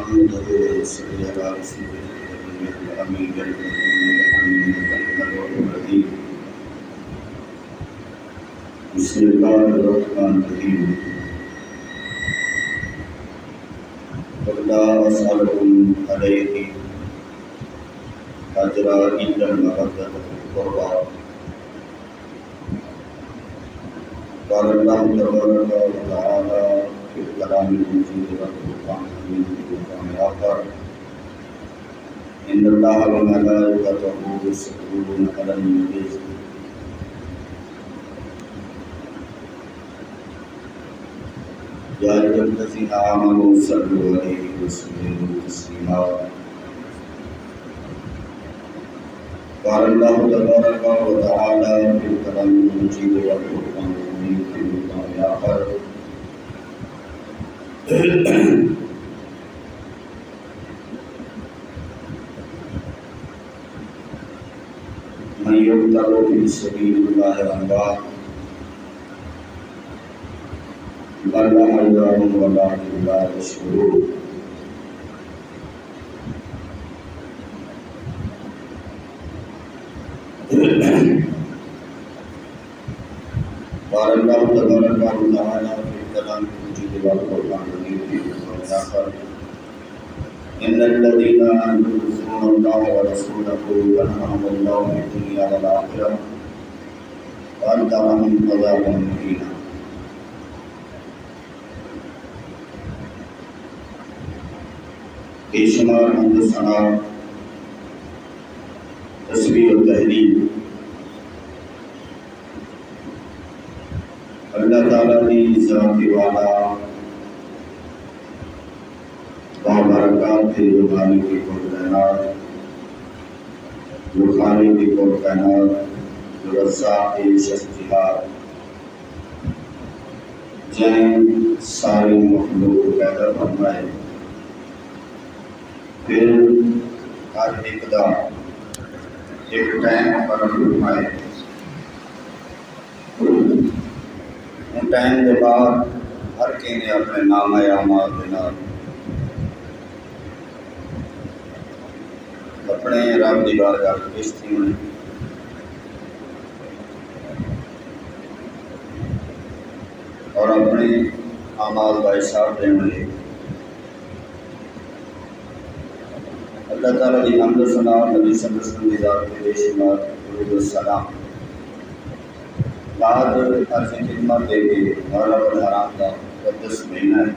نحمده ونصلي على رسوله الأمين الرحيم. بسم الله الرحمن الرحيم. قل لا أسألكم عليه أجرا إلا المودة في القربى. قال الله تبارك وتعالى في الكلام المجيد والفرقان الحميد والفرقان الآخر: إن الله وملائكته يصلون على النبي يا أيها الذين آمنوا صلوا عليه وسلموا تسليما. قال الله تبارك وتعالى في الكلام المجيد والفرقان الحميد والفرقان الآخر: من يقتل في سبيل الله أموات بل أحياء ولكن لا يشعرون. قال الله تبارك وتعالى في الكلام المجيد والفرقان الحميد والفرقان الآخر: إن الذين يؤذون الله ورسوله يلعنهم الله في الدنيا والآخرة وأعد لهم عذابا مهينا. بے شمار حمد و ثنا، تسبیح و تحلیل اللہ تعالیٰ کی ذات والا بابرکات تھے جو خالق کی کل کائنات، جو خالق کی کل کائنات، جو رزاق شخصیات جن ساری مخلوق کو پیدا فرمائے، پھر ہر ابتدا ایک ٹائم پر فرمائے، ان ٹائم کے بعد ہر کسی نے اپنے نام اعمال کے نام اپنے رب کی بارگاہ پیش تھی اور اپنے اعمال کا حساب دینے لگے۔ اللہ تعالیٰ کی حمد و ثنا اور نبی صلی اللہ علیہ وسلم کی ذات کے بے شمار درود و سلام بعد عرض خدمت دے کے مولا الحرام کا مقدس مہینہ ہے۔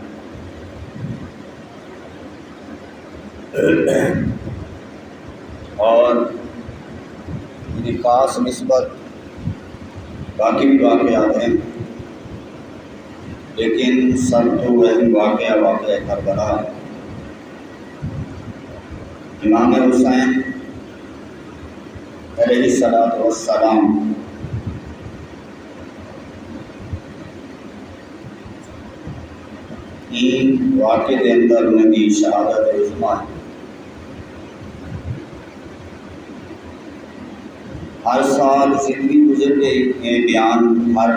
اور یہ خاص نسبت باقی بھی واقعات ہیں، لیکن سب تو اہم واقعہ کربلا ہے۔ امام حسین علیہ الصلوۃ والسلام ان واقعے کے اندر انہیں کی شہادت عظمیٰ ہے۔ ہر سال زندگی گزر گئی یہ بیان ہر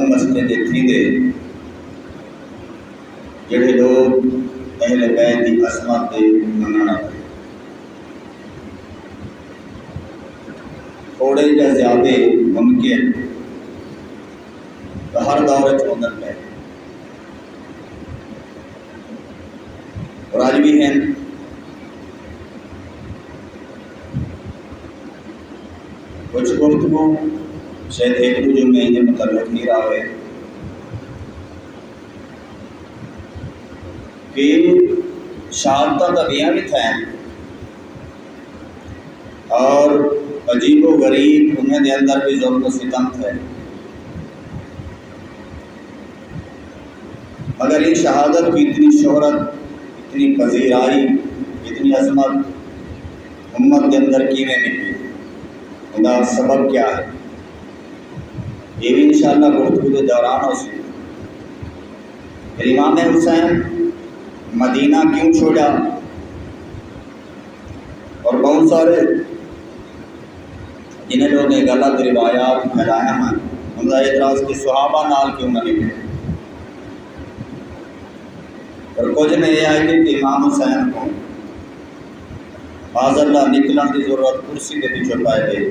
مسئلے کے تھی دے جڑے لوگ اہل بیت کی عظمت دے مننا تھوڑے یا زیادہ ممکن ہر دور چوندر پہ اور آج بھی ہیں۔ کچھ گفتگو شاید ایک دو جملے یہ متعلق نہیں رہا ہے کہ شہادتہ طبیعہ بھی تھا اور عجیب و غریب انہیں دے اندر بھی ظلم و ستم تھے، مگر ان شہادت کی اتنی شہرت، اتنی پذیرائی، اتنی عظمت امت کے اندر کیویں ملی، ان کا سبب کیا ہے، یہ بھی انشاءاللہ گفتگو کے دوران ہو سکے۔ امام حسین مدینہ کیوں چھوڑا اور بہت سارے جنہیں لوگ نے غلط روایات پھیلایا ہیں ان کا اعتراض کہ صحابہ نال کیوں نہ نکلے۔ اور کچھ نے یہ آئے کہ امام حسین کو معاذ اللہ نکلن کی ضرورت کرسی کے پیچھے پائے گئی.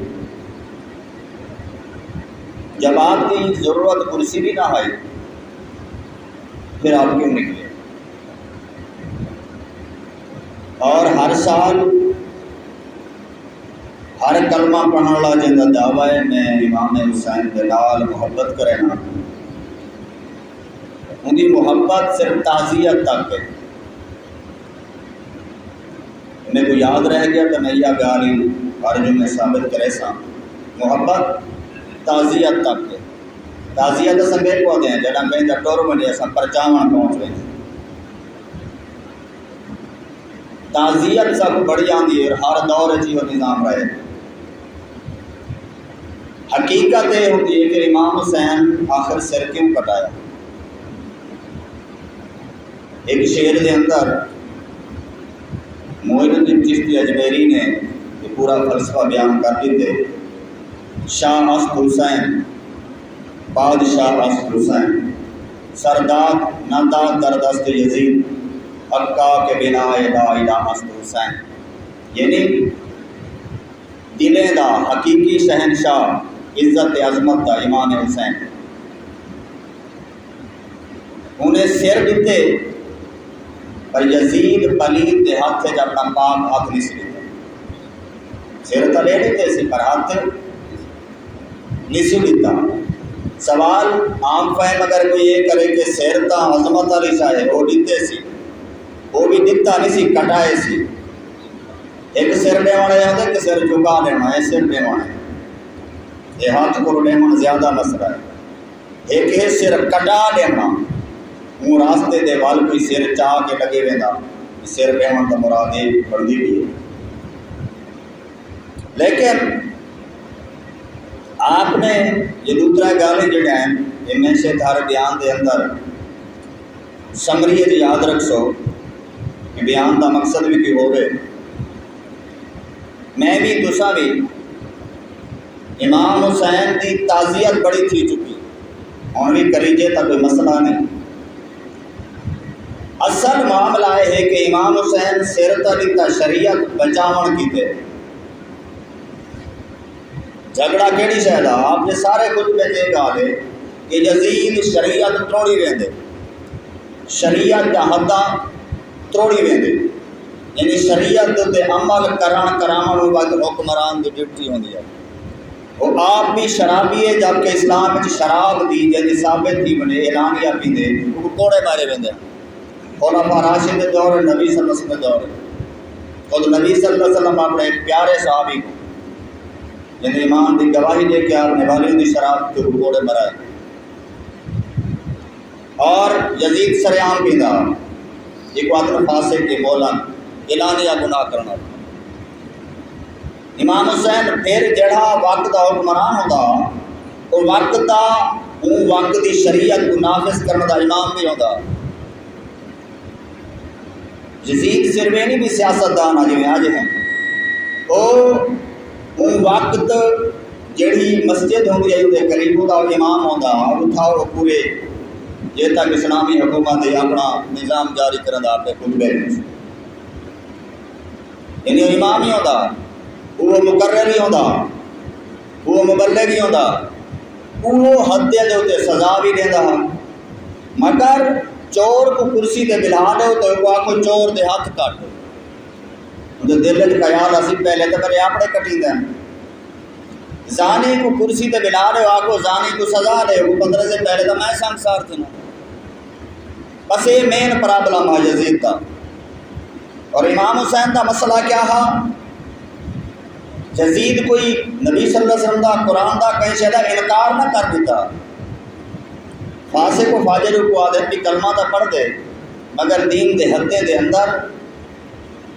جب آپ کی ضرورت کرسی بھی نہ آئی پھر آپ کیوں نکلے؟ اور ہر سال ہر کلمہ پڑھنے والا جن کا دعویٰ ہے میں امام حسین کے نال محبت کرنا، ان کی محبت صرف تعزیت تک ہے. میرے کو یاد رہ گیا تو میں یہ گالی ہر جمعے ثابت کرے سا محبت تعزیت تک ہے. تعزیت سنگے کو دیں جہاں کہیں تو ٹور بنے اصل پرچاون پہنچ گئے. تعزیت سب بڑی آتی ہے اور ہر دور چی وہ نظام رہے. حقیقت یہ ہوتی ہے کہ امام حسین آخر سر کیوں کٹایا؟ ایک شعر کے اندر معین الدین چشتی اجمیری نے یہ پورا فلسفہ بیان کر دیتے. شاہ اسد حسین بادشاہ اسد حسین سرداد نہ داد در دست یزید حقا کے بنا لا الہ اسد حسین، یعنی دلیں دا حقیقی شہنشاہ عزت عظمت دا امام حسین. انہیں سر دیتے پر یزید پلید دے ہاتھ سے اپنا پاک ہاتھ نہیں سی دیتے. سر تو لے لیتے سی پر ہاتھ نہیں سی دیتا. سوال عام فہم اگر کوئی یہ کرے کہ سر تا عظمت علی شاہ ہے وہ دیتے سی، وہ بھی دیتا نہیں سی کٹائے سی. ایک سر ڈیوانا ہے ایک سر جھکا لینا ہے. سر ڈیوانا ہے یہ ہاتھ کو ڈیوانا زیادہ مسئلہ ہے. ایک ہے سر کٹا لینا، وہ راستے دے وال کوئی سر چاہ کے لگے وینا سر ڈیوان کا مراد یہ بڑھتی بھی ہے. لیکن آپ نے یہ دوسرا گالیں جڑے ہیں یہ میں سے تھارے بیان دے اندر سمریت یاد رکھ سو کہ بیان دا مقصد بھی کی ہوئے. میں بھی تسا بھی امام حسین کی تعزیت بڑی تھی چکی اور بھی کریجے تا کوئی مسئلہ نہیں. اصل معاملہ ہے کہ امام حسین سیرتا دیتا شریعت بچاون کی تے جھگڑا کیڑی شاید آپ نے سارے کچھ پہ دے گا لے کہ یزید شریعت تروڑی ویندے، شریعت کا حدہ تروڑی ویندے، یعنی شریعت تے عمل کراون وقت حکمران دی ڈیوٹی ہوندی ہے. وہ آپ بھی شرابی ہے جبکہ اسلام میں شراب دی جیسے ثابت تھی بنے اعلانیہ پیندے وہ کوڑے مارے ویندے. خلفاء راشد کے دور نبی صلی اللہ علیہ وسلم کے دور خود نبی صلی اللہ علیہ وسلم اپنے پیارے صحابی کو یعنی ایمان دی گواہی دے کے آپ نے والیوں دی شراب کے کوڑے مرائے. اور یزید سریعام پیندا ایک وقت فاسق کے مولانا اعلانیہ گناہ کرنا. امام حسین پھر جڑا وقت دا حکمران ہوتا وہ وقت دا وہ وقت دی شریعت کو نافذ کرنے دا امام بھی ہوتا. یزید سروینی بھی سیاست دان آج میں آج ہیں وہ وقت جڑی مسجد ہوندی ہے وہ قریب دا امام ہوتا اٹھا وہ پورے یہ تک اسلامی حکومت اپنا نظام جاری کرنا آپ خطبے یعنی امام ہی ہوتا، وہ مقرر ہی ہوتا، وہ مبلغ ہی ہوتا، وہ حد دے ہوتے سزا بھی دینا. مگر چور کو کرسی تے بلا دو تو وہ آخو چور دے ہاتھ کٹ دل چ خیال اسی پہلے تو میرے اپنے کٹی دیں. زانی کو کرسی تے بلا دو آخو زانی کو سزا دے وہ 15 سے پہلے تو میں سنسار تھی نا. بس یہ مین پرابلم ہے یزید کا. اور امام حسین کا مسئلہ کیا ہے؟ یزید کوئی نبی صلی اللہ علیہ وسلم دا قرآن دا کہیں شہدہ انکار نہ کر دیتا. فاسق و فاجر کو آدھے بھی کلمہ دا پڑھ دے مگر دین دے حدیں دے اندر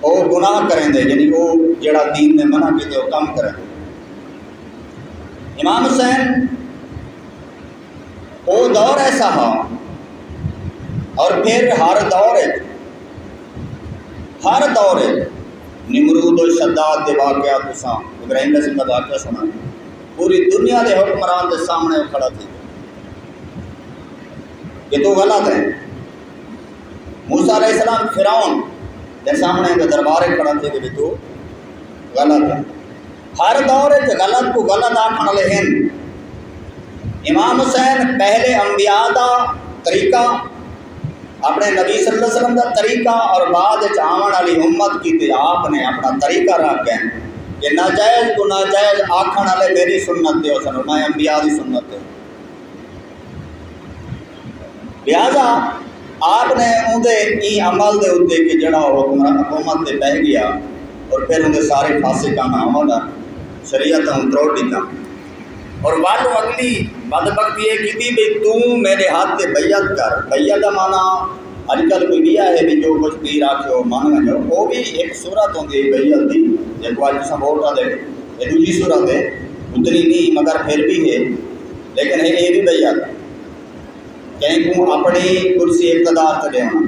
وہ گناہ کریں دے یعنی وہ جڑا دین نے منع کی دے وہ کم کریں. امام حسین وہ دور ایسا ہا اور پھر ہر دور نمرود و شداد کے واقعات ابراہیم علیہ السلام کا واقعہ سنا پوری دنیا کے حکمران کے سامنے کھڑا تھی. یہ تو غلط ہے. موسیٰ علیہ السلام فرعون کے سامنے کے دربارے کھڑا تھے کہ تو غلط ہے. ہر دور غلط کو غلط آکھن والے ہیں. امام حسین پہلے انبیاء دا طریقہ اپنے نبی صلی اللہ علیہ وسلم دا طریقہ اور بعد آن والی امت کی تے آپ نے اپنا طریقہ رکھ گئے کہ ناجائز کو ناجائز آکھن والے میری سنت دے سن میں انبیاء دی سنت دے. لہذا آپ نے اندے ای عمل دے اتنے کہ جڑا حکومت تے بہ گیا اور پھر اندے سارے فاسقانہ عمل شریعت ہوں تروڑ دیتا اور بعد اگلی بدبختی یہ کی بھی تو میرے ہاتھ سے بیعت کر. بیعت کا مانا اج کل کوئی دیا ہے بھی جو کچھ پیر آخو مان جو وہ بھی ایک صورت ہوتی ہے بیعت کی جب اج سب ووٹ دے یہ دوسری صورت ہے اتنی نہیں مگر پھر بھی ہے لیکن یہ بھی بیعت کہیں کو اپنی کرسی اقتدار سے دینا.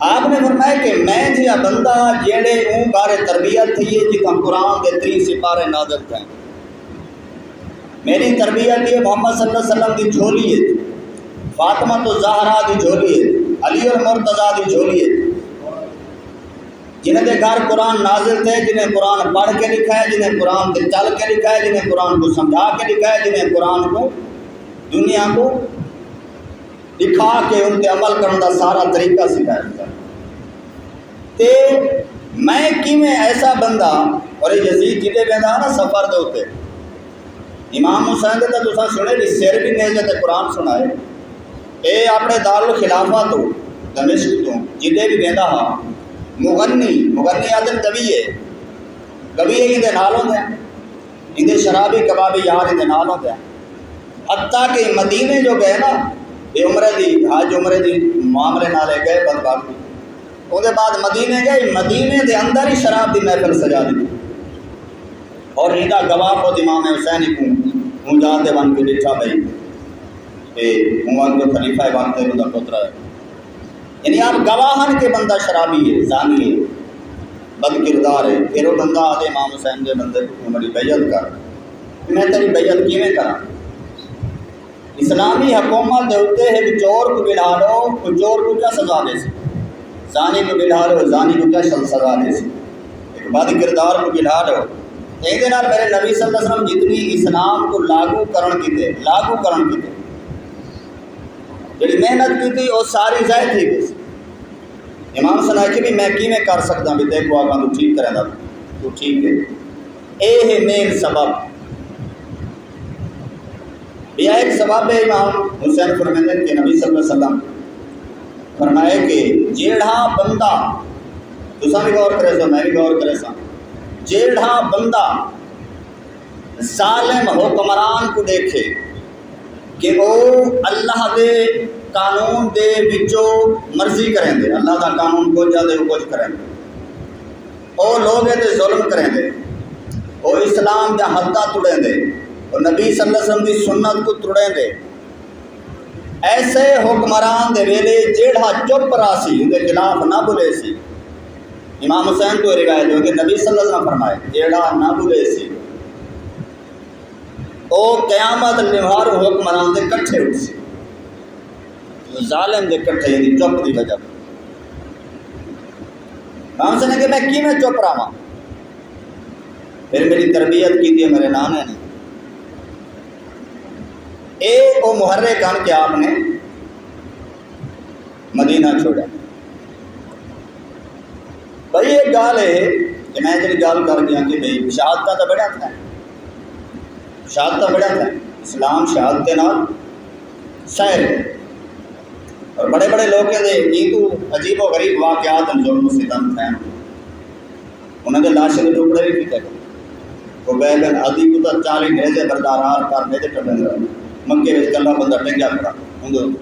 آپ نے فرمایا کہ میں جہاں بندہ جہے اون بارے تربیت تھی ہے جتنا قرآن کے 3 سپارے نازل تھے. میری تربیت یہ محمد صلی اللہ علیہ وسلم کی جھولی ہے فاطمہ تو زہرا کی جھولی ہے علی اور مرتضیٰ کی جھولی ہے جنہیں کے گھر قرآن نازل تھے جنہیں قرآن پڑھ کے لکھا ہے جنہیں قرآن کے چل کے لکھا ہے جنہیں قرآن کو سمجھا کے لکھا ہے جنہیں قرآن کو دنیا کو دکھا کے ان کے عمل کرنے کا سارا طریقہ سکھایا. تے میں کیویں ایسا بندہ اور یزید جدے ویندا نا سفر دے اوتے امام حسین تے تساں سنے بھی سر بھی نہیں تے قرآن سنائے اے اپنے دارالخلافہ تو دمشق تو جدے بھی ویندا ہاں مغنی آدم کبھی ہے اندے نال ہوندے اندے شرابی کبابی یار اندے نال ہوندے حتیٰ کہ مدینے جو گئے نا یہ عمرے دی حج عمرے دی معاملے نالے گئے بدبخت ان کے بعد مدینے گئے مدینے دے اندر ہی شراب دی محفل سجا دی اور ہیدا گواہ کو امام حسین کو جاتے بن کے لکھا بھائی کہ عمر کو خلیفہ بنتے ان کا پتر ہے یعنی آپ گواہن کے بندہ شرابی ہے زانی ہے بد کردار ہے پھر وہ بندہ آدھے امام حسین کے بندے کو میری بیعت کر میں تیری بیعت کیویں کراں. اسلامی حکومت ہوتے ہیں کہ چور کو بلا لو چور کو کیا سزا دے سی زانی کو بلا لو زانی کو کیا سزا دے سی ایک بد کردار کو بلا لو. ایک دن میرے نبی صلی اللہ علیہ وسلم جتنی اسلام کو لاگو کرن کیتے جی محنت کی تھی وہ ساری ضائع تھی گئی. امام سنا کہ بھی میں کی میں کر سکتا بھی دیکھو آگاں تو ٹھیک کرے گا تو ٹھیک ہے اے ہے مین سبب. یہ ایک سبب ہے امام حسین فرماتے ہیں کہ نبی صلی اللہ علیہ وسلم فرمائے کہ جیڑھا بندہ تساں بھی غور کرے سو میں بھی غور کرے سا جیڑھا بندہ ظالم حکمران کو دیکھے کہ وہ اللہ دے قانون دے وچوں مرضی کریں دے اللہ دا قانون کو جا دے وہ کچھ کریں دے وہ لوگ تے ظلم کریں دے وہ اسلام دا حداں توڑیں دے اور نبی صلی اللہ علیہ وسلم کی سنت کو توڑیں دے ایسے حکمران دے ویلے جیڑھا چپ راسی ان کے خلاف نہ بولے سی. امام حسین کو روایت ہو کہ نبی صلی اللہ علیہ وسلم فرمائے جیڑھا نہ بولے سی او قیامت لمحار حکمران دے کٹھے اٹھ سی ظالم دے کٹھے یعنی چپ دی وجہ. امام حسین نے کہ میں کی میں چپ رہا پھر میری تربیت کی تھی میرے نانے نے اے او محرک کر کے آپ نے مدینہ چھوڑا. بھائی ایک گال ہے کہ میں جی گال کر گیا کہ بھائی شہادت تو بڑا تھا شہادت بڑا تھا اسلام شہادت نال شہر اور بڑے بڑے لوگ کہتے یہ تو عجیب و غریب واقعات ظلم و ستم تھے انہوں نے لاشیں کے ٹکڑے بھی کیتے وہ بیگن ادھی کو تو 40 نیزے بردارار کر نیزے ٹپن رہے مکے میں کلا بندہ ٹنگیا کھڑا ہوں.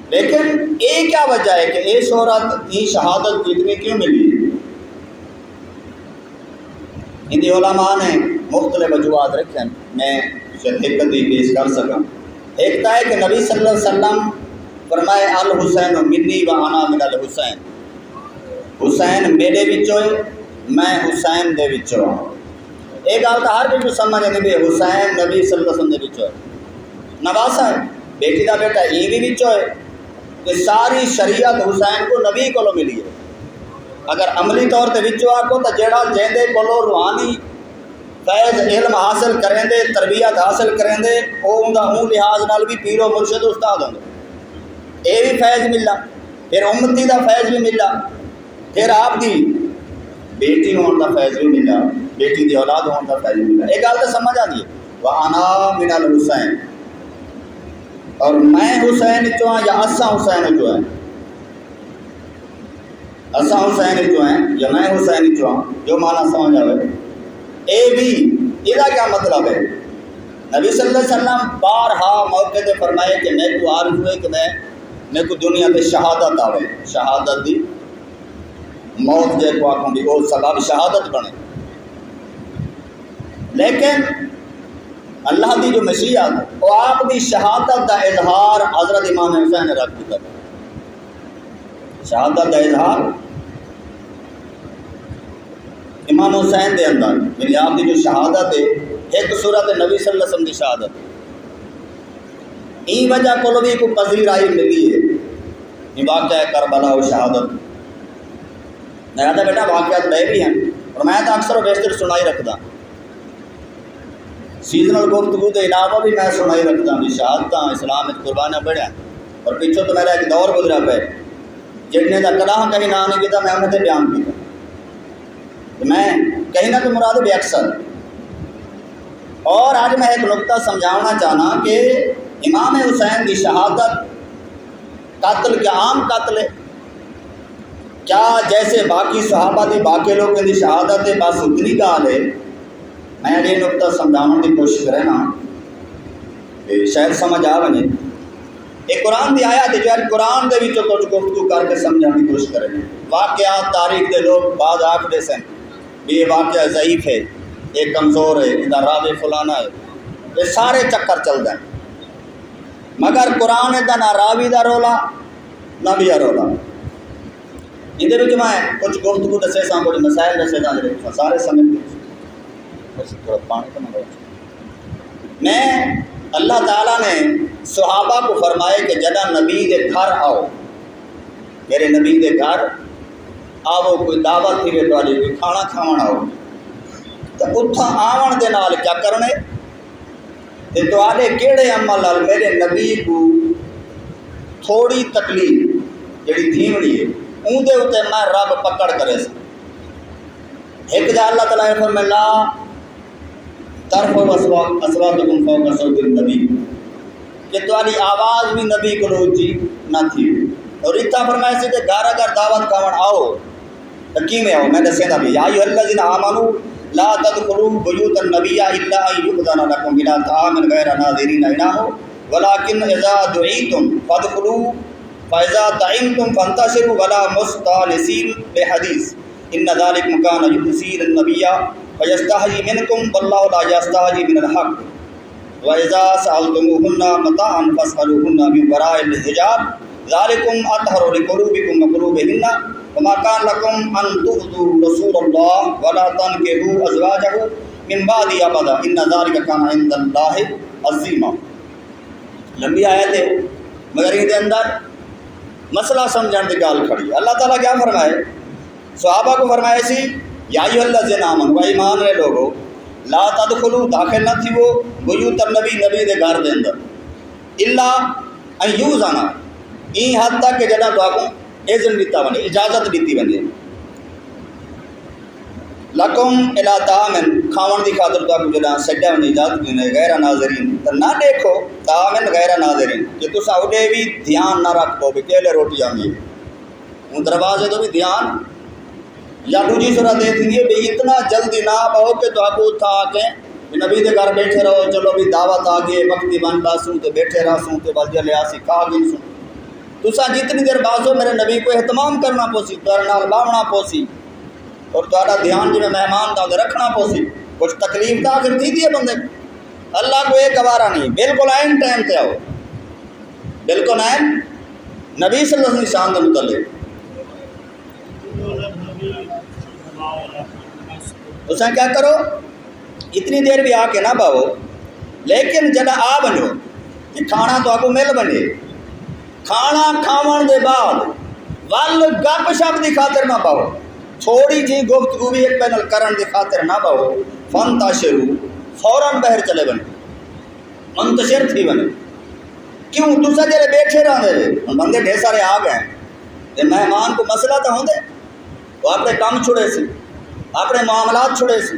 لیکن یہ کیا وجہ ہے کہ یہ شہرت یہ شہادت اتنی کیوں ملی؟ ہندی علماء نے مختلف وجوہات رکھیں میں حقیقت پیش کر سکا. ایک تو ہے کہ نبی صلی اللہ علیہ وسلم فرمائے الحسین منی و انا من الحسین حسین میرے وچوں میں حسین دے وچوں. ایک گل تو ہر کوئی سمجھ نہیں بھی حسین نبی صلی اللہ علیہ وسلم دے وچوں نواسا ہے بیٹی دا بیٹا یہ بھی وچوں ہے کہ ساری شریعت حسین کو نبی کو ملی ہے. اگر عملی طور تے وچوں آکو تو جیڑا جیندے کولو روحانی فیض علم حاصل کریں دے، تربیت حاصل کریں دے، وہ اون لحاظ نال بھی پیر و مرشد استاد ہوں. یہ بھی فیض ملا، پھر امتی دا فیض بھی ملا، پھر آپ دی بیٹی ہون دا فیض بھی ملا، بیٹی دی اولاد ہون دا فیض بھی ملا. یہ گل تو سمجھ آ گئی. وَأَنَا مِنَ الْحُسَيْن، اور میں حسین چوں ہاں یا اساں حسین چوں ہیں، اساں حسین چوں ہیں یا میں حسین چوں ہاں، جو معنی سمجھ آئے. اے بھی یہ کیا مطلب ہے؟ نبی صلی اللہ علیہ وسلم بارہا موقع دے فرمائے کہ میں کو عارف ہوئے کہ میں کو دنیا تے شہادت آوے، شہادت دی موت جے کو آکھوں بھی وہ سبب شہادت بنے. لیکن اللہ دی جو مشیت وہ آپ دی شہادت دا اظہار حضرت امام حسین نے رکھ دیتا. شہادت دا اظہار امام حسین دے اندر، یعنی آپ دی جو شہادت ہے ایک صورت نبی صلی اللہ علیہ وسلم دی شہادت. این وجہ کو بھی کوئی پذیرائی ملی ہے. یہ واقعہ ہے کربلا و شہادت. میں کہتا بیٹا واقعات بے بھی ہیں اور میں تو اکثر و بیشتر سنائی رکھتا، سیزنل گفتگو کے علاوہ بھی میں سنائی رکھتا بھی شہادت اسلام قربانیاں بڑھیا. اور پیچھوں تو میرا ایک دور گزرا پہ جنہیں کا کلاہ کہیں نہ نہیں کیتا، میں انہیں تے بیان کیا. میں کہیں نہ تو مراد بھی اکثر. اور آج میں ایک نقطہ سمجھانا چاہنا کہ امام حسین کی شہادت قتل کیا عام قتل ہے؟ کیا جیسے باقی صحابہ دی باقی لوگوں کی شہادت ہے بس اتنی گال ہے؟ میں یہ نقطہ سمجھانے کی کوشش کرے نا کہ شاید سمجھ آ بنے. ایک قرآن دی آیات ہے جو قرآن دے وچوں کچھ گفتگو کر کے سمجھانے کی کوشش کریں. واقعات تاریخ دے لوگ بعض آکھدے سن بھی یہ واقعہ ضعیف ہے، یہ کمزور ہے، ادھا راوی فلانا ہے، یہ سارے چکر چل دیں. مگر قرآن دا نہ راوی دا رولا نہ بھی رولا. اندر بھی میں کچھ گفتگو دسے ساں، کچھ مسائل دسے ساں، سارے سمجھ میں اللہ تعالیٰ نے صحابہ کو فرمائے کہ جدا نبی دے گھر آؤ، میرے نبی دے گھر آو، کوئی دعوت تھی والی کوئی کھانا کھانا آؤ، تو اتھا آون دے نال کیا کرنے تے تواڈے کیڑے عمل نال میرے نبی کو تھوڑی تکلیف جڑی تھیونی ہے اون دے اوتے میں رب پکڑ کرے سا. ایک جا اللہ تعالیٰ نے فرمایا لا ترفعوا اصواتکم فوق صوت النبی، کہ تواڈی آواز بھی نبی کو اونچی نہ تھی. اور اتنا فرمایا سی کہ گھر اگر دعوت کھاون آؤ تو کیویں آؤ؟ میں دسے دا بھی یا ایھا الذین آمنوا لا تدخلوا بیوت النبی الا ان یؤذن لکم الی طعام غیر ناظرین انہ ولکن اذا دعیتم فادخلوا فاذا طعمتم فانتشروا ولا مستانسین بحدیث ان ذلک کان یؤذی النبی فیستحیی منکم واللہ لا یستحیی من الحق واذا سألتموهن متاعا فاسألوهن من وراء الحجاب ذالکم اطہر لقلوبکم وقلوبہن وما کان لکم ان تؤذوا رسول اللہ ولا تنکحوا ازواجہ من بعد ابدا ان ذلک کان عند اللہ عظیما. لمبی آیت ہے مگر یہ اندر مسئلہ سمجھنے کی گال کھڑی. اللہ تعالیٰ کیا فرمائے؟ صحابہ کو فرمائے سی یا ایھا الذین آمنوا، ایمان رہے لوگو، لا تدخلوا داخل نہ تھی وہ بیوت النبی، نبی دے گھر دے اندر، الا ان یؤذن، این حد تک کہ جڑا تواکوں اذن دیتا بنے، اجازت دیتی بنے، لکم الی طعام، کھاون دی خاطر تواکوں جڑا سڈا بنے اجازت دینے، غیر ناظرین، تو نہ دیکھو طعام غیر ناظرین، کہ تسا اڈے بھی دھیان نہ رکھو بھی کیلے روٹی آنگی ان دروازے تو بھی دھیان. یا دوجی صورت یہ تھی بھی اتنا جلدی نہ پاؤ کہ تواکوں اتھا آ کے نبی دے گھر بیٹھے رہو، چلو بھی دعوت آ گئے وقتی بن باسوں تو بیٹھے رہسوں تو بس جلے آسی کھا گئی سوں. تسا جتنی دیر باسو میرے نبی کو اہتمام کرنا پوسی، تیرے نال باونا پوسی، اور تہاڈا دھیان جو مہمان دا رکھنا پوسی. کچھ تکلیف تو آخر تھی ہے بندے کو، اللہ کو یہ گوارا نہیں. بالکل عین ٹائم تے آؤ، بالکل عین نبی صلی اللہ علیہ وسلم شان دے متعلق تساں کیا کرو اتنی دیر بھی آ کے نہ باؤ، لیکن جڑا آ بنو کہ کھانا تو آپ مل بنے، کھانا کھاون دے بعد ول گپ شپ دی خاطر نہ پاؤ، تھوڑی جی گفتگو بھی ایک پینل کرن دی خاطر نہ پاؤ، فانتشروا فوراً باہر چلے بنے، منتشر تھی بنے۔ کیوں؟ تسا جڑے بیٹھے رہے بندے ڈھیر سارے آ گئے تے مہمان کو مسئلہ تو ہوندے، وہ اپنے کام چھڑے سی، اپنے معاملات چھڑے سی،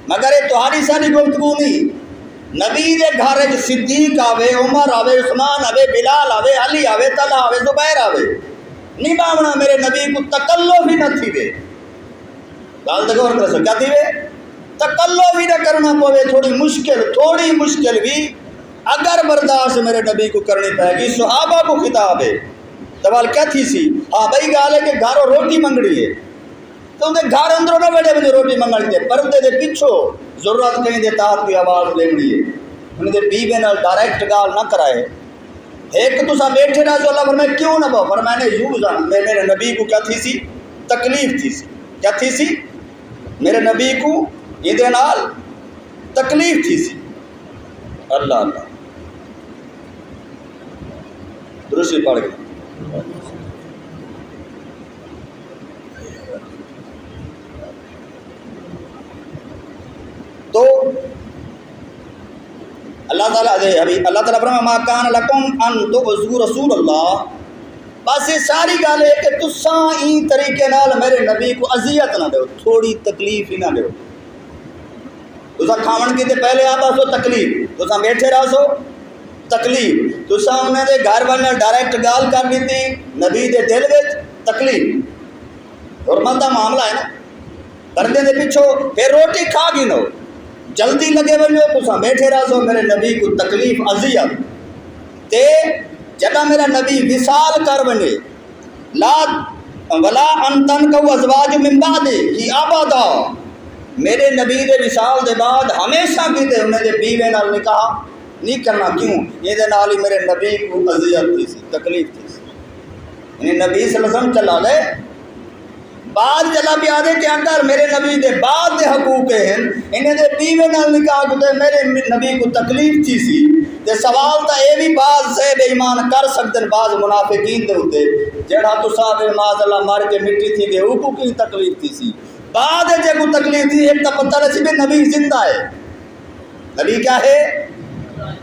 مگر یہ تہاڈی ساری گفتگو نہیں۔ نبی دے گھر وچ صدیق آوے، عمر آوے، عثمان آوے، بلال آوے، علی آوے، طلحہ آوے، زبیر آوے، نہیں باونا میرے نبی کو تکلف ہی نہ تھی وے۔ گل تے غور کرو کیا تھی وے؟ تکلف ہی نہ کرنا پوے، تھوڑی مشکل بھی اگر برداشت میرے نبی کو کرنی پائے گی۔ صحابہ کو خطاب ہے، سوال کیا تھی سی؟ ہاں بھائی گال ہے کہ گھروں روٹی منگڑی ہے تو انہیں گھر اندروں نہ بیٹھے بجے روٹی منگڑی ہے، پردے دے پچھو ضرورت کہیں دے تحت کی آواز لینی ہے، انہیں دے بیوے نال ڈائریکٹ گال نہ کرائے۔ ایک تو سا بیٹھے رہا جو اللہ فرمائے کیوں نہ باؤ، فرمائے نے یوں جان میرے نبی کو کیا تھی سی؟ تکلیف تھی سی۔ کیا تھی سی؟ میرے نبی کو یہ دے نال تکلیف تھی سی۔ اللہ اللہ درستی پڑھ گئے۔ تو اللہ تعالیٰ فرمایا ما کان لکم ان تعصوا رسول اللہ، بس یہ ساری گل ہے کہ تساں این طریقے نال میرے نبی کو اذیت نہ دو، تھوڑی تکلیف ہی نہ دو۔ تساں کھاون کی تے پہلے آپ سو تکلیف، تساں بیٹھے رہو سو تکلیف، تساں انہیں دے گھر والے ڈائریکٹ گال کر دیتی، نبی دے دل وچ تکلیف، حرمت دا معاملہ ہے نا، پردے دے پچھو پھر روٹی کھا گی نو، جلدی لگے بنو، تساں بیٹھے رہو سو میرے نبی کو تکلیف اذیت تے جدہ میرا نبی وصال کر بنے لا ولا ان تنکو ازواج من بعد ہی ابدا، میرے نبی دے وصال دے بعد ہمیشہ کی تے انہیں دے بیوے نال نکاح نہیں کرنا۔ کیوں؟ یہ دے نال ہی میرے نبی کو اذیت تھی سی، تکلیف تھی سی۔ یعنی نبی صلی اللہ علیہ وسلم چلا لے بعد چلا بھی آدھے کہ اگر میرے نبی دے بعد دے حقوق ہیں انہیں دے بیوے نال نکاح کتے میرے نبی کو تکلیف تھی سی تے سوال تا اے بھی بعض سے بے ایمان کر سکتے بعض منافقین دے ہوتے جڑا تو صاحب معاذ اللہ مار کے مٹی تھی کہ اوکو کی تکلیف تھی سی، بعد جے کو تکلیف تھی ایک تا پتہ رسی بھی نبی زندہ ہے، نبی کیا ہے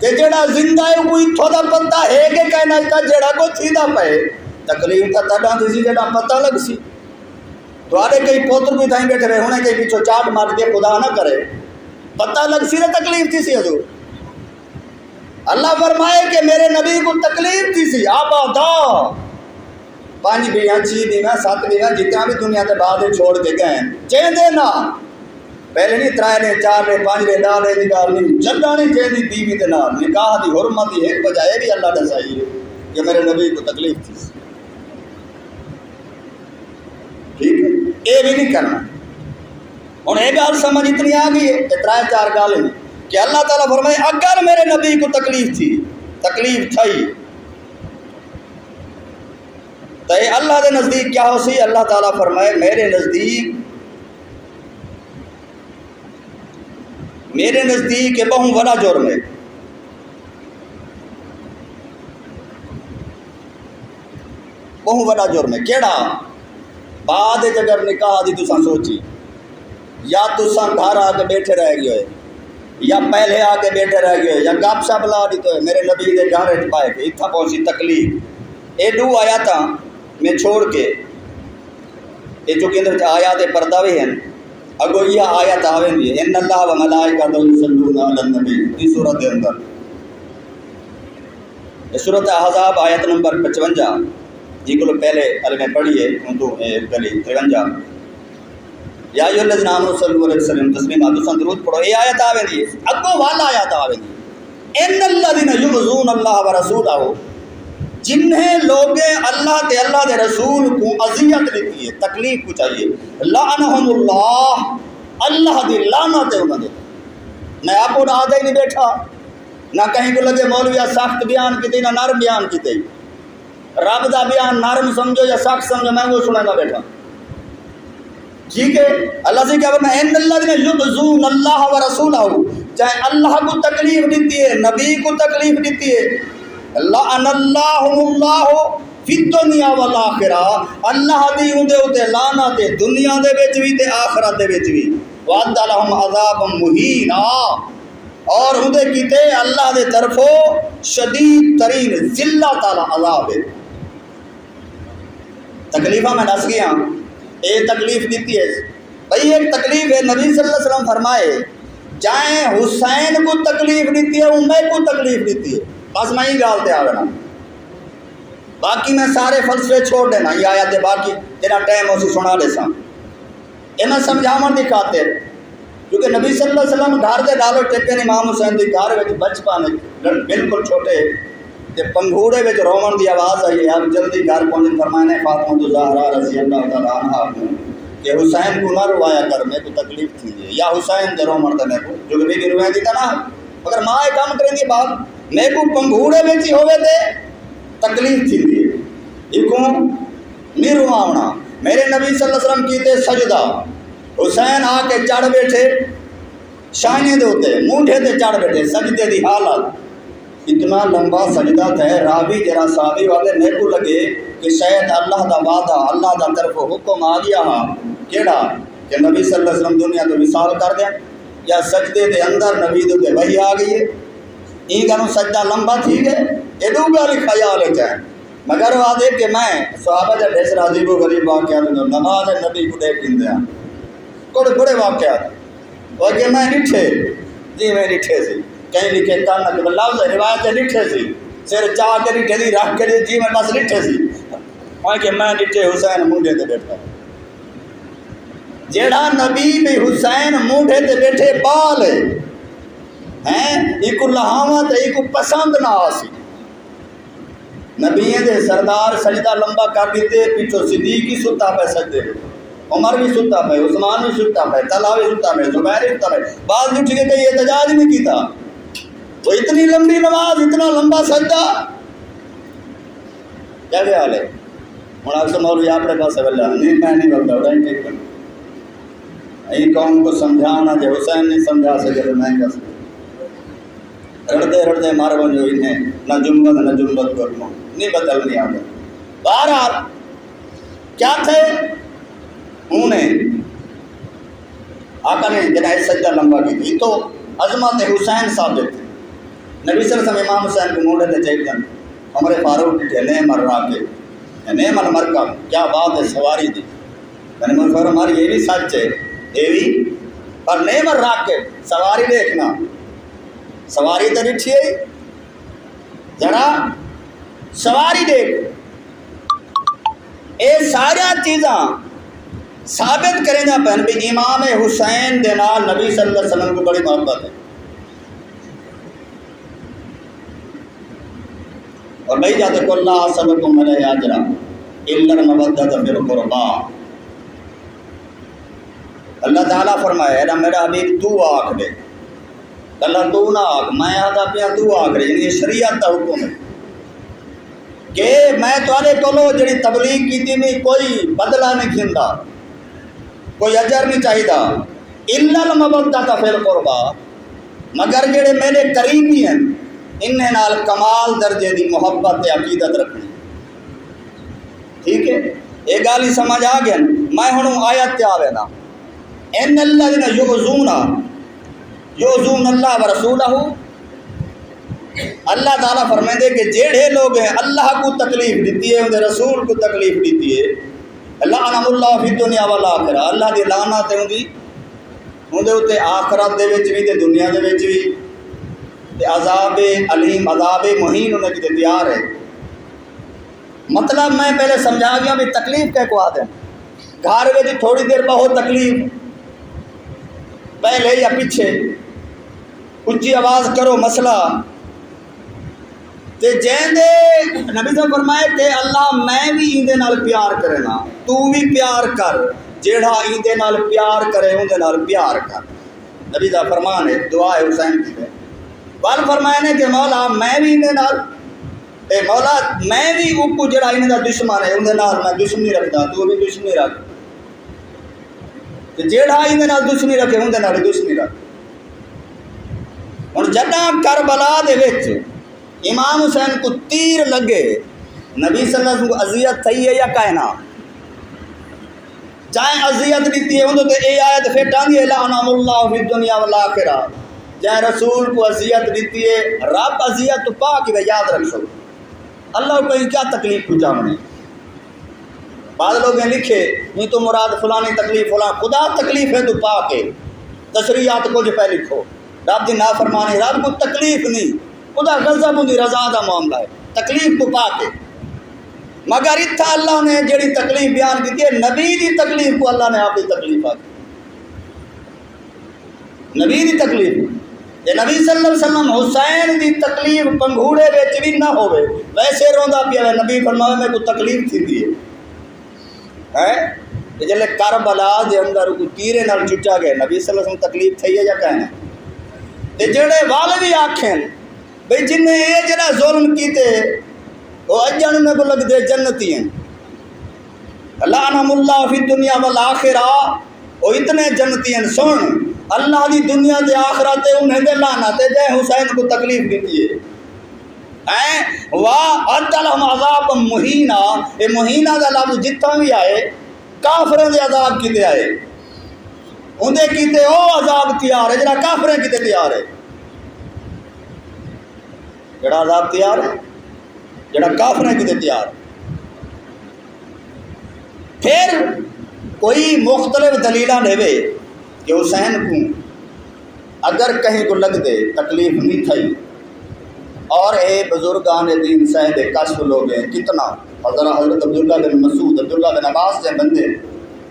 کہ جڑا زندہ ہے کوئی تھوڑا پتہ ہے کہ کہنا تا جڑا کو تھی دا پے تکلیف تا تڑا تھی سی جڑا پتہ لگ سی۔ تو آدھے کئی پوتر بھی تھائیں بیٹھے رہے ہونے کئی پیچھو چاٹ مار کے خدا نہ کرے، پتہ لگ سی نہ تکلیف تھی سی حضور۔ اللہ فرمائے کہ میرے نبی کو تکلیف تھی سی آبادا، 5 بیویاں 6 بیویاں 7 بیویاں جتنا بھی دنیا کے بعد چھوڑ کے گئے چین دینا پہلے نہیں 3 نے 4 نے 5 نے 10 نے نکال نہیں جگہ نہیں چین دی بیوی کے نال نکاح دی حرمت دی ایک بجائے بھی اللہ نے صحیح ہے کہ میرے نبی کو تکلیف تھی سی، ٹھیک ہے یہ بھی نہیں کرنا۔ ہوں یہ گل سمجھ اتنی آ گئی ہے کہ 3-4 گل کہ اللہ تعالیٰ فرمائے اگر میرے نبی کو تکلیف تھی تکلیف تھی تو یہ اللہ دے نزدیک کیا ہو سی؟ اللہ تعالیٰ فرمائے میرے نزدیک بہت بڑا جرم ہے، بہت بڑا جرم ہے۔ کیڑا؟ بعد اگر نکاح دی تساں سوچی یا تساں گھر آ کے بیٹھے رہ گئے ہوئے یا پہلے آ کے بیٹھے رہ گئے یا گپ شپ لا دی تو میرے نبی دے گھر پائے کے اتنا پہنچی تکلیف یہ 2 آیاتاں میں چھوڑ کے یہ جو کہ اندر آیات پردہ بھی ہیں اگو یہ آیات آویں دی ان اللہ و ملائکۃ یصلون علی النبی اس سورۃ دے اندر سورۃ احزاب آیت نمبر 55 جی کو پہلے میں پڑھیے اردو گلی 53 یا ایھا الذین آمنوا صلوا علیہ وسلم تسلیما، تساں درود پڑھو یہ آیت آویں دی اگو والا آیت آویں دی ان الذین یؤذون اللہ ورسولہ، جنہیں لوگیں اللہ تے اللہ دے رسول کو اذیت دیتی ہے تکلیف پہنچائیے لعنہم اللہ، اللہ دی لعنت ہے انہوں نے۔ میں آپ کو آدھا ہی نہیں بیٹھا نہ کہیں کو لگے مولویہ سخت بیان کی نہ نرم بیان کی رب دا بیان نرم سمجھو یا سخت سمجھو میں وہ سنا گا بیٹھا، ٹھیک ہے۔ اللہ سے کیا فرمایا ان الذین یؤذون اللہ ورسولہ، چاہے اللہ کو تکلیف دیتی ہے نبی کو تکلیف دیتی ہے لعن اللہ فی الدنیا والآخرہ، اللہ دی اون دے اوتے لعنت دنیا دے وچ وی تے آخرت دے وچ وی، وعد لہم عذاب مہینا، اور اون دے کیتے اللہ دے طرفوں شدید ترین ذلت والا عذاب ہے۔ تکلیفاں میں دس گیا، اے تکلیف دیتی ہے بھئی، ایک تکلیف ہے نبی صلی اللہ علیہ وسلم فرمائے جائیں حسین کو تکلیف دیتی ہے وہ میں کو تکلیف دیتی ہے، بس میں ہی گالتے آوے نا، باقی میں سارے فلسفے چھوڑ دینا، یہ آیات باقی جنا ٹائم اسی سنا لے سا یہ میں سمجھاون دی خاطر، کیونکہ نبی صلی اللہ علیہ وسلم گھر دے ڈالو ٹکے نے امام حسین دی گھر وچ بچپن بالکل چھوٹے تے پنگھوڑے وچ رومن دی آواز آئی، اب جلدی گھر پہنچ فرمانے فاطمہ الزہرا رضی اللہ تعالی عنہا کہ حسین کو نہ روایا کر، میں کو تکلیف تھی ہے، یا حسین دے رومن تے میں کو جو بی بی روئے دی نا، مگر ماں ایک کام کریں دی بات میں کو پنگھوڑے وچ ہی ہوے تے تکلیف تھی ہے، ایکوں نہیں رواونا۔ میرے نبی صلی اللہ علیہ وسلم کیتے سجدہ، حسین آ کے چڑھ بیٹھے شانے دے ہوتے مونڈے تے چڑھ بیٹھے، سجدے دی حالت اتنا لمبا سجدہ تھا، راوی جرا صحابی والے میرے کو لگے کہ شاید اللہ دا وعدہ، اللہ دا طرف حکم آ گیا ہاں کیڑا کہ نبی صلی اللہ علیہ وسلم دنیا تو وصال کر دیں، یا سجدے دے اندر نبی دے وحی آ گئی ہے، این گانو سجدہ لمبا تھی گئے، ادو گالی خیال ہے چاہے، مگر وعدے کہ میں صحابہ جا ڈیسر عظیب و غریب واقعات نماز نبی کو دیکھ دیں دیا کوڑے بڑے واقعات، وہ کہ میں نٹھے جی میں نٹھے سی کہیں لکھے کانک لفظ روایت نٹھے سی سر چاہ کے نٹھے دی رکھ کے جی میں بس نٹھے سی، وہ کہ میں نٹھے حسین مونڈے تے بیٹھا، جیڑا نبی بھی حسین مونڈے تے بیٹھے بال ہیں ایکو لہاوت ایکو پسند نہ آسی، نبی دے سردار سجدہ لمبا کر دیتے، پیچھو صدیق ہی ستا پہ سجدے، عمر بھی ستا پہ، عثمان بھی ستا پہ، طلحہ بھی ستا پہ، زبیر بھی ستا پہ، بعض اٹھ کے کئی احتجاج نہیں کیتا، تو اتنی لمبی نماز اتنا لمبا سجدہ کیا خیال ہے؟ ہوں آپ سے مولوی اپنے پاس بلا نہیں، میں نہیں بولتا اڑا ہی ٹھیک کرنا، یہ قوم کو سمجھانا جو حسین نہیں سمجھا سکے تو میں کیا سکتا، رڑتے رڑتے مار بنو انہیں نہ جنبت کرنا نہیں بدلنی آگے۔ بہرحال کیا تھے انہیں آقا نے جنہیں سجدہ لمبا کی تھی تو عظمت حسین ثابت تھی، نبی صلی اللہ علیہ وسلم امام حسین کو مونڈے تے چاہیے عمر فاروق کے نعم الراکب نعم المرکب، کیا بات ہے سواری دی، میں نے مجھے ہماری یہ بھی سچ ہے یہ بھی، پر نعم الراکب سواری دیکھنا، سواری تو نہیں ہے ذرا سواری دیکھ، یہ سارا چیزاں ثابت کریں گا پہن بھی امام حسین دے نال نبی صلی اللہ علیہ وسلم کو بڑی محبت ہے، اور بھائی جاتے کو اللہ سبکم علیہ اجرا الا المودۃ فی القربا، اللہ تعالیٰ فرمایا ہے میرا حبیب تو آکھ دے، اللہ تو نہ آکھ میں آدھا پیا تو آکھ رہے، یعنی شریعت کا حکم ہے کہ میں تھوڑے کولو جڑی تبلیغ کی تھی میں کوئی بدلہ نہیں کھندا، کوئی اجر نہیں چاہیے، الا المودۃ فی القربا، مگر جڑے میرے قریبی ہیں انہیں نال کمال درجے دی محبت عقیدت رکھنی، ٹھیک ہے یہ گال ہی سمجھ آ گیا، میں ہوں آیت تے آوے نا ان الذین یؤذون اللہ ورسولہ، اللہ تعالیٰ فرمائیں دے کہ جیڑے لوگ ہیں اللہ کو تکلیف دیتی ہے انہیں رسول کو تکلیف دیتی ہے، لعنہم اللہ فی الدنیا والآخرہ، اللہ دی لعنت ہے اندے اوتے آخرت دے وچ بھی تے دنیا دے وچ بھی، تے عذاب علیم عذاب مہین انہیں کی تیار ہے۔ مطلب میں پہلے سمجھا گیا بھی تکلیف کیا کو آتے ہیں، گھر میں تھوڑی دیر بہت تکلیف پہلے یا پیچھے اچھی آواز کرو مسئلہ تے جیندے نبی صاحب فرمائے کہ اللہ میں بھی ایندے نال پیار کرنا، تو بھی پیار کر، جیڑا ایندے نال پیار کرے اندے نال پیار کر، نبی صاحب فرمان ہے، دعا ہے حسین کی ہے، بل فرمائے نے کہ مولا میں بھی ایندے نال اے مولا میں بھی اوپو جڑا ایندے دا دشمن ہے اندے نال میں دشمنی رکھدا، تو بھی دشمنی رکھ، تے جیڑا ایندے نال دشمنی رکھے اندے نال دشمنی رکھ۔ ہن جداں کربلا دے وچ امام حسین کو تیر لگے، نبی صلی اللہ علیہ وسلم کو اذیت تھی ہے یا کائنا؟ چاہے اذیت دیتی ہے انہوں تو اے آیت پھر ٹانگی ہے لعنہم اللہ فی الدنیا والآخرہ، چاہے رسول کو اذیت دیتی ہے، رب اذیت تو پاک ہی یاد رکھ سو اللہ کو کیا تکلیف پہنچانے۔ بعض لوگ نے لکھے نہیں تو مراد فلانی تکلیف فلان، خدا تکلیف ہے تو پاک ہے، تشریعات کو جو پہ لکھو رب دی نافرمانی، رب کو تکلیف نہیں، خدا غضب ہوندی رضا دا معاملہ ہے، تکلیف تو پاک ہے۔ مگر اتھا اللہ نے جڑی تکلیف بیان کی ہے نبی دی تکلیف کو اللہ نے آپ دی تکلیف آ نبی دی تکلیف یہ نبی صلی اللہ علیہ وسلم حسین دی تکلیف پنگھوڑے وچ بھی نہ ہوئے ویسے روندا پیا ہے، نبی فرمایا میں کو تکلیف تھی دی ہے جلے کربلا دے اندر کو تیرے نال چٹا گئے، نبی صلی اللہ علیہ وسلم تکلیف تھی ہے یا کہنا تے جڑے والے بھی آکھیں بھئی جن نے یہ جڑا ظلم کیتے وہ اجن میں کو لگ دے جنتی ہیں، لعنہم اللہ فی الدنیا والآخرہ، وہ اتنے جنتی ہیں۔ سن اللہ دی دنیا دے آخرت انہیں دے لعنت جے حسین کو تکلیف دیتی ہے وَأَدَّلَهُمْ عَذَابًا مُحِينًا، یہ مہینہ دا لفظ جتنا بھی آئے کافروں دے عذاب کیتے آئے، اندے کیتے او عذاب تیار ہے جڑا کافریں کیتے تیار ہے، جڑا عذاب تیار ہے جڑا کافریں کیتے تیار ہے۔ پھر کوئی مختلف دلیلہ دے کہ حسین کو اگر کہیں کو لگ دے تکلیف نہیں تھی اور اے بزرگان دین صاحب کشف لوگ ہیں کتنا، حضرت عبداللہ بن مسعود، عبداللہ بن عباس سے بندے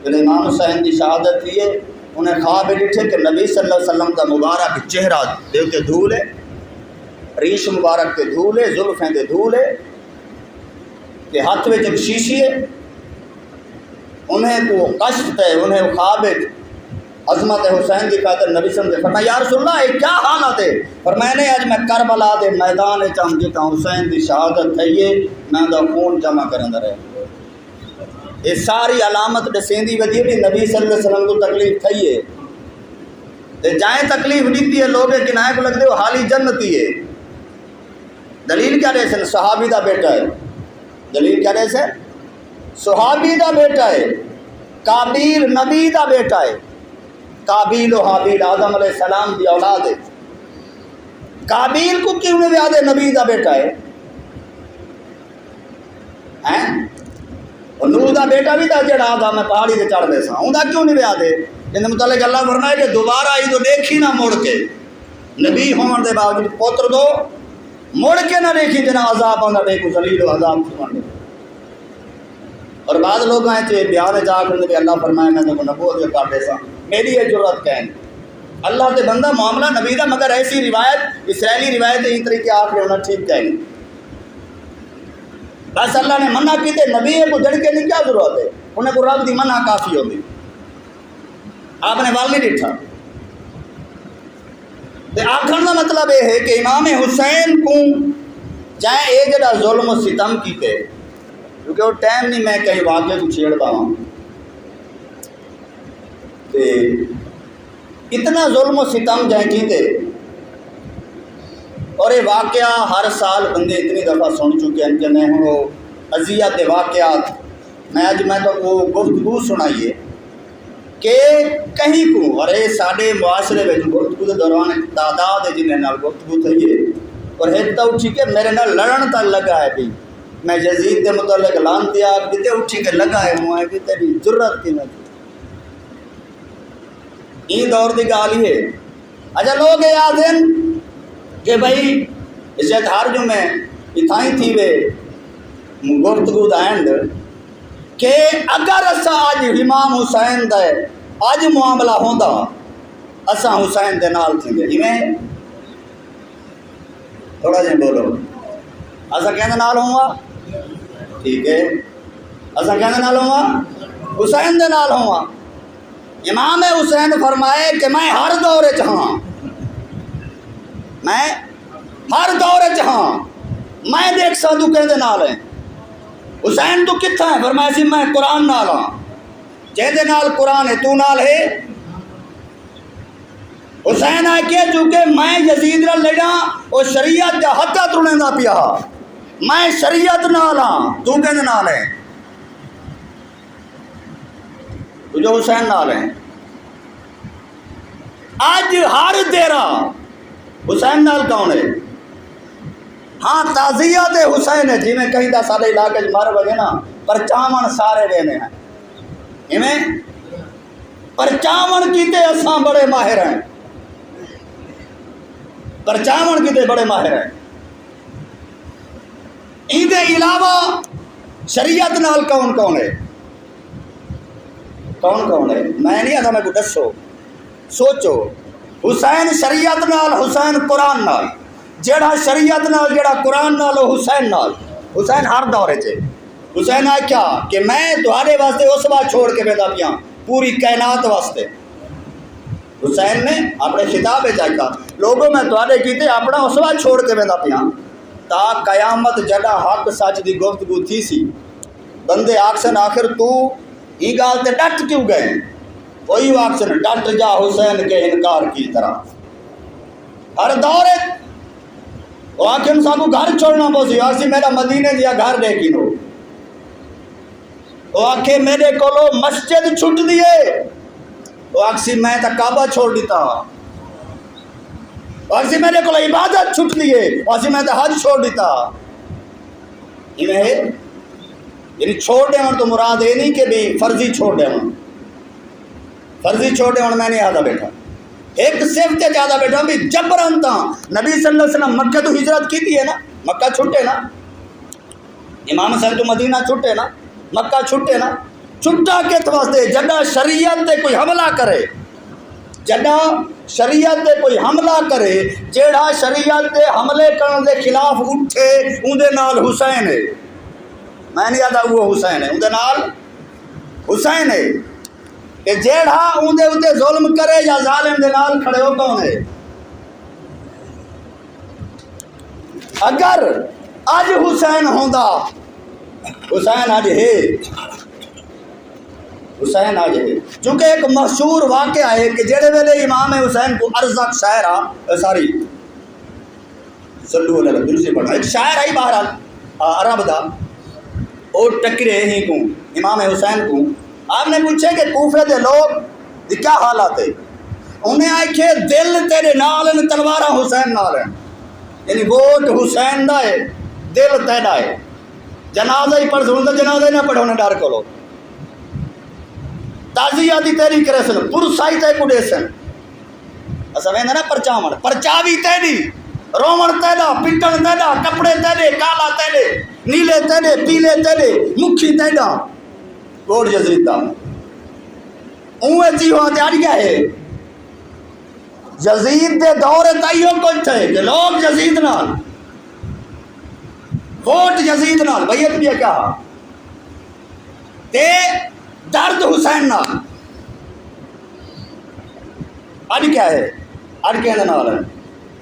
جب امام حسین کی شہادت تھی انہیں خواب ڈٹھے کہ نبی صلی اللہ علیہ وسلم کا مبارک چہرہ دیکھتے دھول ہے، ریش مبارک کے دھول ہے، زلفیں کے دھول ہے، کہ ہاتھ میں ایک شیشی ہے، انہیں کو کشف ہے، انہیں خواب عظمت حسین کی خاطر نبی صلی اللہ علیہ وسلم فرمایا یا رسول اللہ یہ کیا حالت ہے؟ فرمایا نے آج میں کربلا دے میدان چاہم جتا حسین دی شہادت تھئیے میں دا خون جمع کرندہ رہے، یہ ساری علامت دسیندی وجہ بھی نبی صلی اللہ علیہ وسلم کو تکلیف تھئیے تے جائیں تکلیف دیتی ہے لوگ کنائے کو لگ دے وہ حالی جنتی ہے۔ دلیل کیا رہے سے صحابی دا بیٹا ہے، دلیل کیا رہے سے صحابی دا بیٹا ہے، قابیل نبی دا بیٹا ہے، قابیل و حابیل آدم علیہ السلام دی اولاد ہے، قابیل کو کیوں نہیں بیادے نبی دا بیٹا ہے اور نوح دا بیٹا بھی دا جڑا آدم میں پہاڑی دے چڑھ دے سا ہوں دا کیوں نہیں بیادے؟ جن متعلق اللہ فرمائے کہ دوبارہ آئی تو دیکھی نہ موڑ کے نبی ہومن دے باوجود پوتر دو موڑ کے نہ دیکھی جنا عذاب آندا بے کو ذلیل و عذاب سمجھ۔ اور بعض لوگ ہیں کہ بیان جا کرنے بھی اللہ فرمائے میں تو نبوت کے کر دے سا میری یہ جرات کہیں اللہ کے بندہ معاملہ نبی دا مگر ایسی روایت اسرائیلی روایت ہی طریقے آخر ہونا ٹھیک کہیں بس اللہ نے منع کی تے نبی کو جڑ کے نہیں کیا ضرورت ہے، انہیں کو رب دی منع کافی ہوگی، آپ نے وال نہیں ڈٹھا۔ آخر کا مطلب یہ ہے کہ امام حسین کو چاہے یہ جڑا ظلم و ستم کیتے کیونکہ وہ ٹائم نہیں میں کہیں واقعے کو چھیڑ پاؤں اتنا ظلم و ستم جائیں کیتے اور یہ واقعہ ہر سال بندے اتنی دفعہ سن چکے ہیں کہ میں ہوں وہ اذیت واقعات میں اج میں تو وہ گفتگو سنائیے کہ کہیں کو اور یہ سارے معاشرے میں گفتگو کے دوران تعداد ہے جنہیں نال گفتگو تھیے اور ایک تو اٹھی کے میرے نال لڑن تک لگا ہے بھی میں یزید کے متعلق لانتی آگ دیتے اٹھی کے لگا ہے ہوں ہے کہ تیری ضرورت کی میں این دور دی گالی ہے۔ اچھا لوگ یاد ہیں کہ بھائی اس ہر جو میں اتھائیں تھی وے گفتگو دا اینڈ کہ اگر اسا آج امام حسین دے آج معاملہ ہوندا اسا حسین دے نال تھی گے میں تھوڑا جہاں بولو اسا کہنے نال ہوں گا ٹھیک ہے اسا کہنے نال ہوں گا حسین دے نال ہوں گا۔ امام حسین فرمائے کہ میں ہر دور ہاں میں ہر دور ہاں میں دیکھ سادو کہندے نال ہیں حسین تو کتھا ہے فرمایا سی میں قرآن نال ہاں جہدے نال قرآن ہے تو نال ہے حسین آ کے چونکہ میں یزید نال لڑا وہ شریعت دا حد ترندا پیا میں شریعت نال ہاں تو کہندے نال ہے تو جو حسین نال ہے اج ہر تیرا حسین نال کون ہے ہاں تعزیت حسین ہے جی میں کہیں دا سارے علاقے مر وجے نا پرچاون سارے وینے ہیں ایویں پرچاون کیتے اساں بڑے ماہر ہیں پرچاون کیتے بڑے ماہر ہیں ان دے علاوہ شریعت نال کون کون ہے کون ہے میں نہیں آتا میں کو دسو سوچو حسین شریعت نال حسین قرآن نال جیڑا شریعت نال جیڑا قرآن نال حسین نال حسین ہر دورے چے حسین آ کیا کہ میں تہاڈے واسطے اسوا چھوڑ کے ویندا پیاں پوری کائنات واسطے حسین نے اپنے خطاب چاہتا لوگوں میں تہاڈے کیتے اپنا اسوا چھوڑ کے ویندا پیاں تا قیامت جڑا حق سچ دی گفتگو تھی سی بندے آکسن آخر تو یہ گال تے ڈٹ کیوں گئے کوئی آکسن ڈٹ جا حسین کے انکار کی طرح ہر دورے وہ آخر سانو گھر چھوڑنا پوسی آسی میرا مدینے دیا گھر دیکھی نو وہ آکھے میرے کولو مسجد چھٹ دیے وہ آکسی میں تا کعبہ چھوڑ دیتا وہ آکسی میرے کولو عبادت چھٹ دیے وہ آکسی میں تا حج چھوڑ دیتا یعنی چھوڑ دے تو مراد یہ نہیں کہ بھی فرضی چھوڑ دے فرضی چھوڑ دے میں نہیں آدھا بیٹھا ایک صفت زیادہ بیٹھا بھی جبرن تا نبی صلی اللہ علیہ وسلم مکہ تو ہجرت کی تھی ہے نا مکہ چھٹے نا امام حسین تو مدینہ چھٹے نا مکہ چھٹے نا چھٹا کے واسطے جڈا شریعت تے کوئی حملہ کرے جڈا شریعت تے کوئی حملہ کرے جیڑا شریعت تے حملے کرن دے خلاف اٹھے اندے نال حسین ہے میں نہیں آتا وہ حسین ہے اندے نال حسین ہے کہ جیڑا اندے اندے ظلم کرے یا ظالم دے نال کھڑے ہو کون ہے اگر آج حسین ہوندا حسین آج ہے حسین آج ہے چونکہ ایک مشہور واقعہ ہے کہ جڑے ویلے امام حسین کو ارزق شاعر ساری صلو علیہ وسلم سے پڑھا ایک شاعر آئی باہر عرب دا اور ٹکرے ہی کو امام حسین کو آپ نے پوچھے کہ کوفے دے لوگ دی کیا حالات ہے انہیں آئے کہ دل تیرے نال تلوارہ حسین نال ہے یعنی ووٹ حسین دا ہے دل تیرا ہے جنازہ ہی پڑھ سنو جنازہ ہی نہ پڑھو نے ڈر کرو تازیہ دی تیری کرے سن پرسائی تے کڑے سن اسا ویندے نا پرچاون پرچاوی تیری رومن تیرا پٹن تیرا کپڑے تیرے کالا تیرے نیلے تیرے پیلے تیرے مکھی تیرا ووٹ یزید دا اوے جی ہوا تے اڑ گیا ہے یزید دے دور تائیو کچھ تھے کہ لوگ یزید نال ووٹ یزید نال بیعت بھی کیا تے درد حسین نال اڑ کیا ہے اڑ کے نال ہے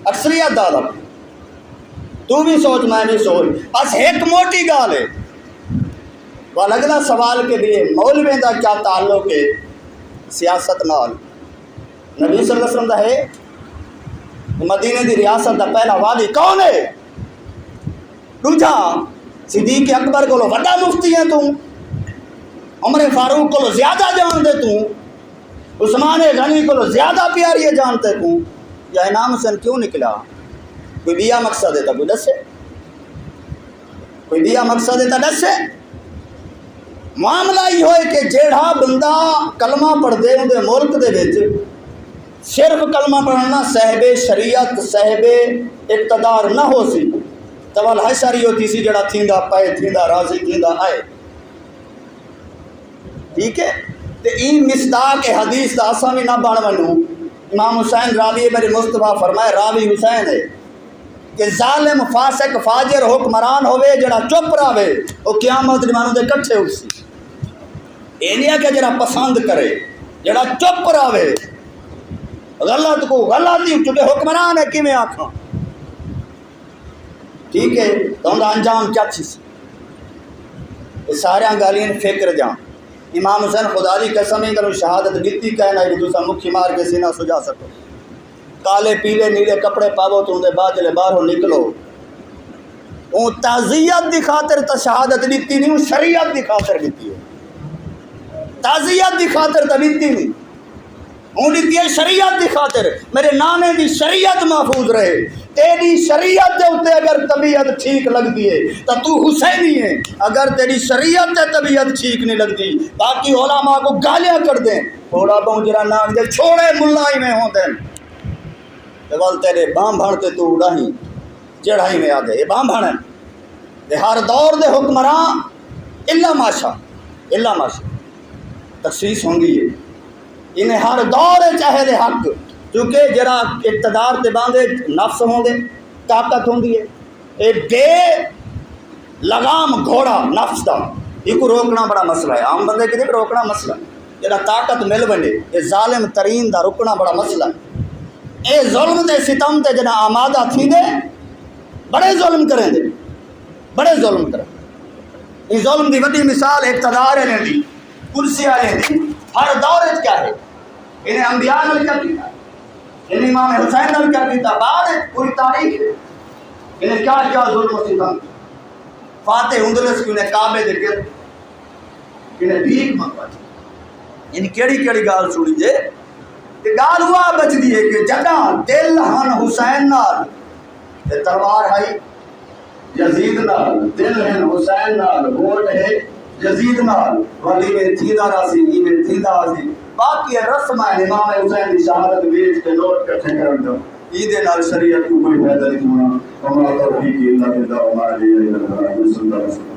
اکثریت دادا تو بھی سوچ میں بھی سوچ بس ایک موٹی گال ہے وہ اگلا سوال کے لیے مولوی دا کیا تعلق ہے سیاست نال نبی صلی اللہ علیہ وسلم دا ہے مدینے دی ریاست دا پہلا والی کون ہے دوجا صدیق اکبر کو وڈا مفتی ہے تو عمر فاروق کو زیادہ جانتے تو عثمان غنی کو زیادہ پیاری ہے جانتے تو یا امام حسین کیوں نکلا کوئی بیا مقصد ہے کوئی دسے کوئی بیا مقصد ہے دسے معاملہ یہ ہوئے کہ جیڑا بندہ کلمہ پڑھ دے اندے ملک دے وچ صرف کلمہ پڑھنا صاحب شریعت صاحب اقتدار نہ ہو سی توال حشری ہوتی سی جڑا تھیندا پائے تھیندا راضی تھیندا آئے ٹھیک ہے تے این مصداق حدیث دا اساں بھی نہ بن ونوں امام حسین راوی میرے مصطفیٰ فرمائے راوی حسین ہے کہ ظالم فاسق فاجر حکمران ہوئے جڑا چپ رہے وہ قیامت دیوانوں دے کٹھے ہو سی یہ نہیں کہ جڑا پسند کرے جڑا چپ رہے غلط کو غلط ہی چونکہ حکمران ہے کی میں آکھاں ٹھیک ہے تو ان کا انجام کیا چیز یہ سارے گالیاں فکر جان امام حسین خدا دی قسم ہے کہ شہادت دیتی کہنا ہے کہ دوسرا مکھی مار کے سینہ سجا سکو کالے پیلے نیلے کپڑے پاو تو اندر بعد جلے باہروں نکلو اون تعزیت دی خاطر تا شہادت دیتی نہیں، شریعت دی خاطر دیتی ہے، تعزیت دی خاطر تا دیتی نہیں، اون دیتی ہے شریعت دی خاطر، میرے نانے دی شریعت محفوظ رہے، تیری شریعت دے ہوتے اگر طبیعت ٹھیک لگتی ہے تو حسینی ہے، اگر تیری شریعت دے طبیعت ٹھیک نہیں لگتی باقی علماء کو گالیاں کر دیں، تھوڑا بہت جرا نام دے چھوڑے ملائی میں ہوں دیں بول تیرے بام بھڑتے تو اڑاہی جڑائی میں آدھے یہ بام بھڑیں دے ہر دور دے حکمران اللہ ماشا تخصیص ہوں گی یہ انہیں ہر دور چاہے دے حق کیونکہ جرا اقتدار تے باندھے نفس ہوں گے طاقت ہوں گی اے بے لگام گھوڑا نفس دا یہ کو روکنا بڑا مسئلہ ہے، عام بندے کے لیے روکنا مسئلہ ہے، جرا طاقت مل بنے یہ ظالم ترین دا رکنا بڑا مسئلہ ہے، اے ظلم دے ستم تے جنا آمادہ تھی دے بڑے ظلم کریں دے بڑے ظلم کریں، یہ ظلم دی وڈی مثال اقتدار ہے دی کرسی آئے دی ہر دور کیا ہے، انہیں انبیاء نے کیا کیا، انہیں امام حسین نے کیا کیا، بعد پوری تاریخ ہے انہیں کیا کیا ظلم و ستم، فاتح اندلس کی انہیں کعبے دے گر انہیں بھیک منگوا دی، انہیں کیڑی کیڑی گال سوڑی جے کہ گال ہوا بچ دیئے کہ جگہ دل ہن حسین نال تے تلوار ہے یزید نال، دل ہن حسین نال، ووٹ ہے یزید نال، ولی میں تھیدہ راسی ای میں تھیدہ راسی باقی رسم ہے امام حسین کی شہادت بیچ کے نوٹ کٹھے کرن دو عید نال شریعت کو کوئی فائدہ نہیں ہونا، ہمارا توفیق اللہ باللہ وما علیہ وسلم۔